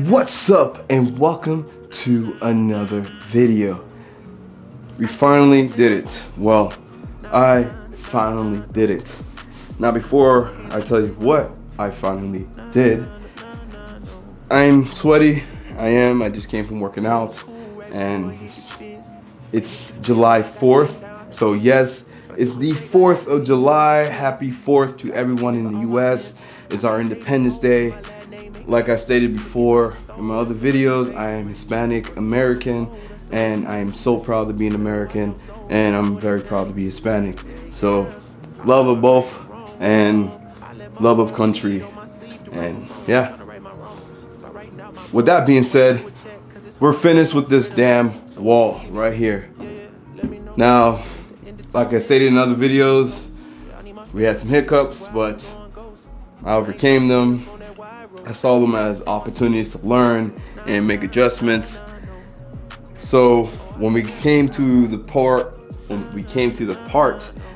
What's up and welcome to another video. We finally did it. Well, I finally did it. Now before I tell you what I finally did, I'm sweaty. I just came from working out and it's July 4th. So yes, it's the 4th of July. Happy 4th to everyone in the US. It's our Independence Day. Like I stated before in my other videos, I am Hispanic American and I am so proud to be an American, and I'm very proud to be Hispanic. So love of both and love of country, and yeah. With that being said, we're finished with this damn wall right here. Now, like I stated in other videos, we had some hiccups, but I overcame them. I saw them as opportunities to learn and make adjustments. So when we came to the part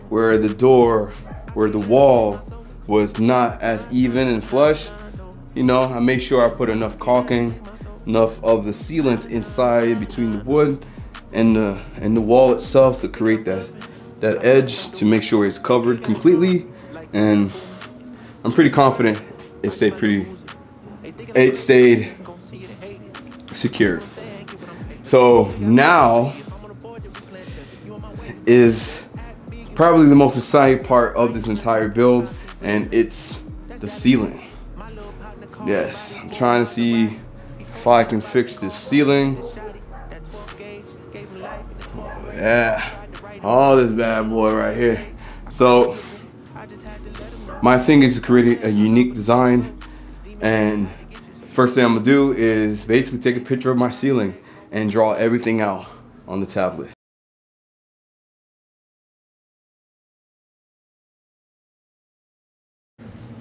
where the wall was not as even and flush, you know, I made sure I put enough caulking, enough of the sealant inside between the wood and the wall itself to create that edge, to make sure it's covered completely. And I'm pretty confident it stayed secure. So now is probably the most exciting part of this entire build, and it's the ceiling. Yes, I'm trying to see if I can fix this ceiling. Yeah, all this bad boy right here. So my thing is to create a unique design, and first thing I'm gonna do is basically take a picture of my ceiling and draw everything out on the tablet.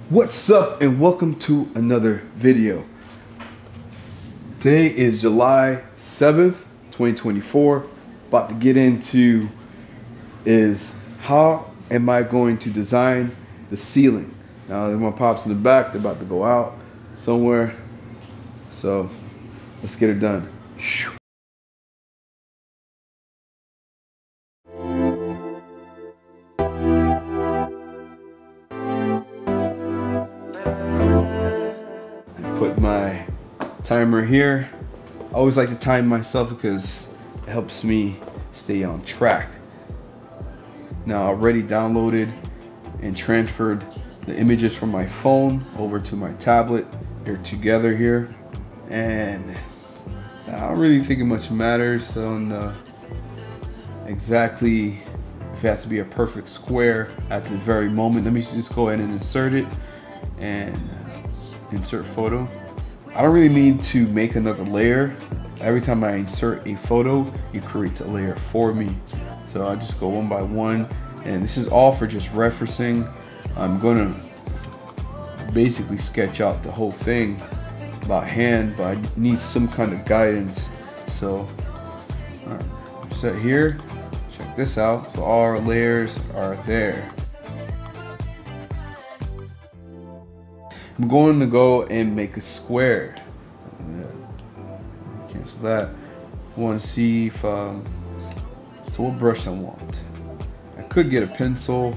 What's up and welcome to another video. Today is July 7th, 2024. About to get into is how am I going to design the ceiling. Now there's my pops in the back, they're about to go out somewhere. So let's get it done. I put my timer here. I always like to time myself because it helps me stay on track. Now I already downloaded and transferred the images from my phone over to my tablet. They're together here, and I don't really think it much matters on exactly if it has to be a perfect square at the very moment. Let me just go ahead and insert it and insert photo. I don't really need to make another layer. Every time I insert a photo, it creates a layer for me. So I just go one by one, and this is all for just referencing. I'm gonna basically sketch out the whole thing by hand, but I need some kind of guidance. So all right, set here, check this out. So all our layers are there. I'm going to go and make a square. Cancel that. I want to see if so what brush I want. I could get a pencil.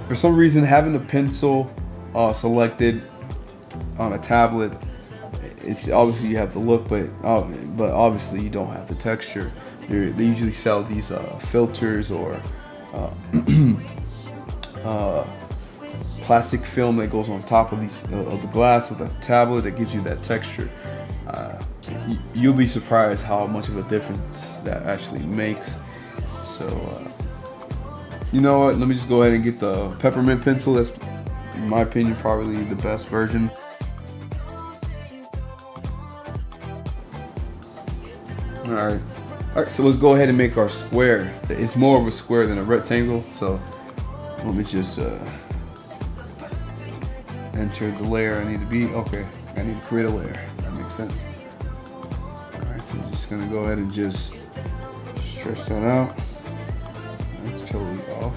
For some reason, having the pencil selected on a tablet, it's obviously you have the look, but obviously you don't have the texture. They usually sell these filters or plastic film that goes on top of these of the glass of the tablet that gives you that texture. You'll be surprised how much of a difference that actually makes. So you know what, let me just go ahead and get the peppermint pencil. That's, in my opinion, probably the best version. Alright, so let's go ahead and make our square. It's more of a square than a rectangle, so let me just enter the layer I need to be. Okay, I need to create a layer. That makes sense. Alright, so I'm just gonna go ahead and just stretch that out. That's totally off.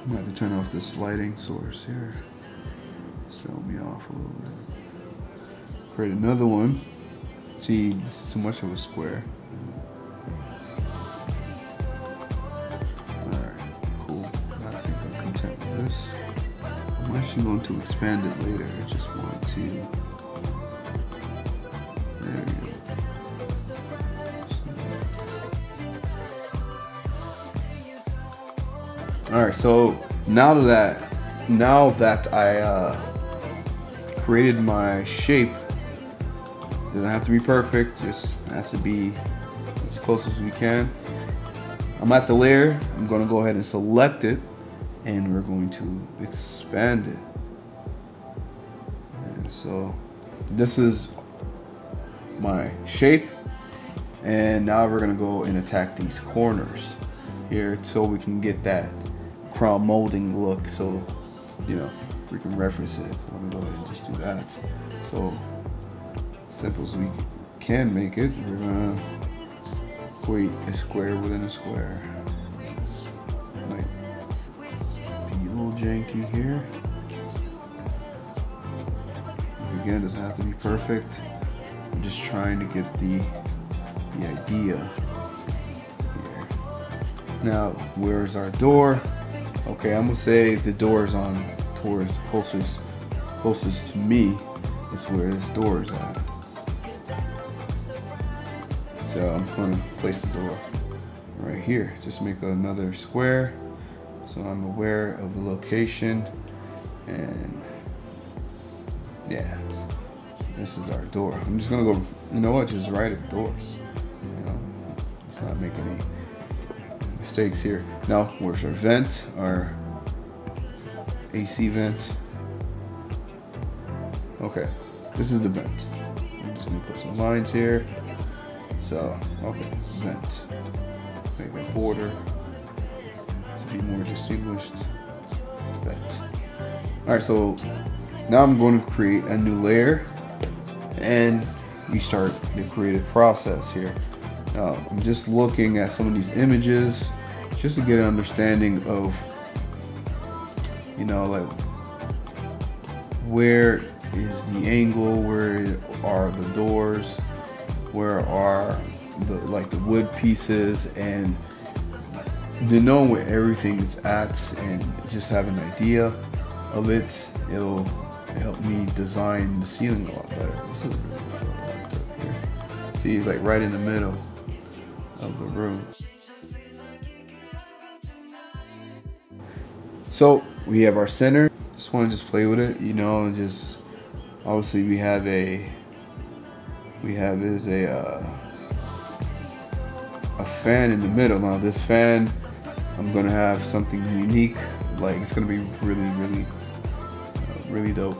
I'm gonna have to turn off this lighting source here. It's throwing me off a little bit. Create another one. See, this is too much of a square. Alright, cool. I think I'm content with this. I'm actually going to expand it later. I just want to. There we go. Alright, so now that I created my shape, it doesn't have to be perfect, just has to be as close as we can. I'm at the layer, I'm going to go ahead and select it, and we're going to expand it. And so this is my shape, and now we're going to go and attack these corners here so we can get that crown molding look, so you know we can reference it. So let me go ahead and just do that. So simple as we can make it, we're gonna create a square within a square. Might be a little janky here. Again, doesn't have to be perfect. I'm just trying to get the idea here. Now, where's our door? Okay, I'm gonna say the door is on towards closest to me. That's where this door is at. So I'm gonna place the door right here. Just make another square so I'm aware of the location. And yeah, this is our door. I'm just gonna go, you know what, just right at the door. You know, let's not make any mistakes here. Now, where's our vent, our AC vent? Okay, this is the vent. I'm just gonna put some lines here. So, okay, vent. Make a border to be more distinguished. Vent. All right, so now I'm going to create a new layer, and we start the creative process here. Now, I'm just looking at some of these images just to get an understanding of, you know, like where is the angle, where are the doors, where are the wood pieces, and to know where everything is at and just have an idea of it, it'll help me design the ceiling a lot better. This is really cool here. See, he's like right in the middle of the room. So we have our center. Just want to just play with it, you know, and just obviously we have a fan in the middle. Now this fan, I'm gonna have something unique, like it's gonna be really dope.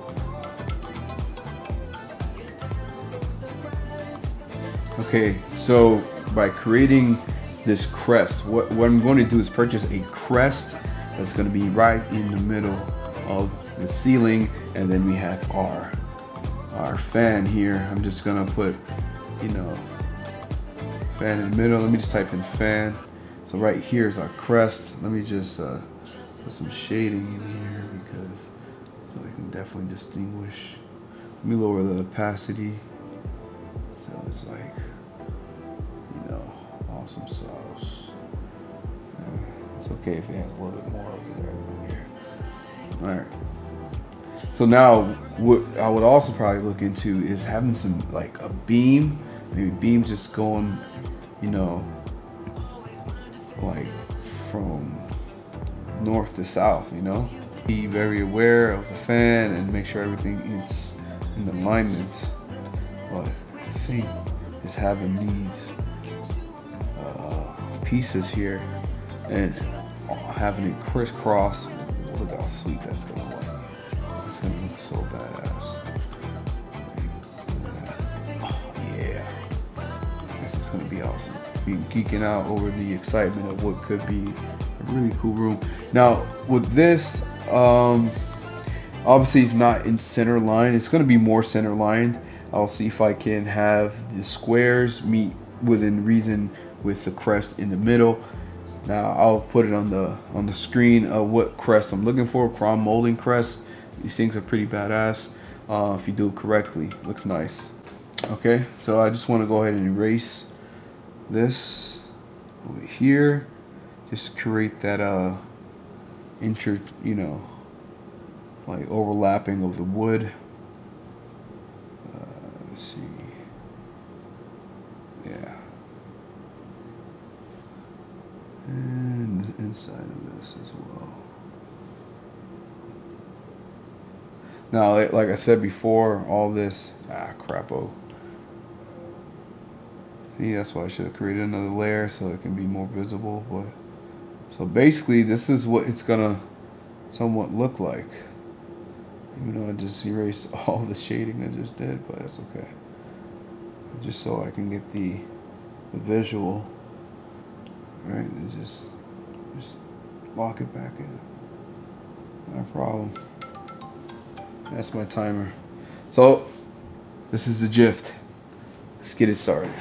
Okay, so by creating this crest, what I'm going to do is purchase a crest that's going to be right in the middle of the ceiling, and then we have our fan here. I'm just gonna put, you know, fan in the middle. Let me just type in fan. So right here is our crest. Let me just put some shading in here because so I can definitely distinguish. Let me lower the opacity so it's like, you know, awesome sauce. It's okay if it has a little bit more over there than here. All right. So now what I would also probably look into is having some, like a beam, maybe beams just going, you know, like from north to south, you know. Be very aware of the fan and make sure everything is in alignment. But I think just having these pieces here and having it crisscross, look how sweet that's gonna look. It's gonna look so badass. Oh yeah, this is gonna be awesome. Be geeking out over the excitement of what could be a really cool room. Now with this, obviously it's not in center line. It's gonna be more center lined. I'll see if I can have the squares meet within reason with the crest in the middle. Now I'll put it on the screen of what crest I'm looking for. Chrome molding crest. These things are pretty badass if you do it correctly. Looks nice. Okay, so I just want to go ahead and erase this over here. Just create that like overlapping of the wood. Let's see. Yeah. And inside of this as well. Now, like I said before, all this, crapo. See, that's why I should have created another layer so it can be more visible. But so basically, this is what it's gonna somewhat look like. Even though I just erased all the shading I just did, but that's okay. Just so I can get the visual. Right, and just lock it back in. No problem. That's my timer. So this is the gist. Let's get it started.